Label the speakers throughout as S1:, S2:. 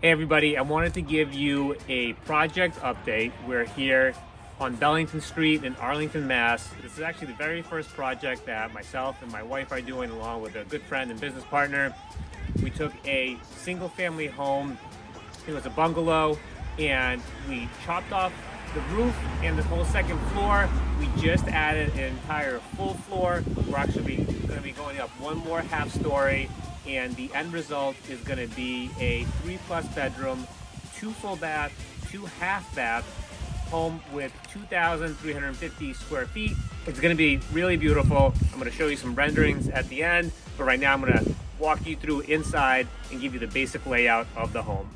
S1: Hey everybody, I wanted to give you a project update. We're here on Bellington Street in Arlington, Mass. This is actually the very first project that myself and my wife are doing along with a good friend and business partner. We took a single family home, it was a bungalow, and we chopped off the roof and the whole second floor. We just added an entire full floor. We're actually going to be going up one more half story, and the end result is going to be a 3+ bedroom, 2 full bath, 2 half bath home with 2,350 square feet. It's going to be really beautiful. I'm going to show you some renderings at the end, but right now I'm going to walk you through inside and give you the basic layout of the home.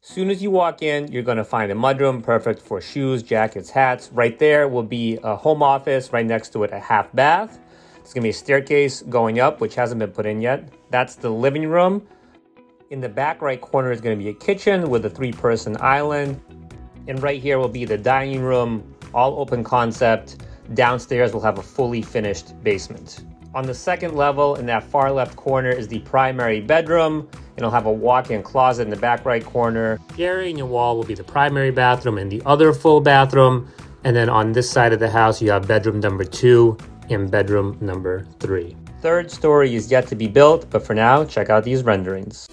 S1: Soon as you walk in, you're going to find a mudroom perfect for shoes, jackets, hats. Right there will be a home office, right next to it a half bath. There's going to be a staircase going up, which hasn't been put in yet. That's the living room. In the back right corner is going to be a kitchen with a 3-person island. And right here will be the dining room, all open concept. Downstairs we'll have a fully finished basement. On the second level, in that far left corner, is the primary bedroom. And it'll have a walk-in closet in the back right corner. Carrying your wall will be the primary bathroom and the other full bathroom. And then on this side of the house, you have bedroom number 2 and bedroom number 3. Third story is yet to be built, but for now, check out these renderings.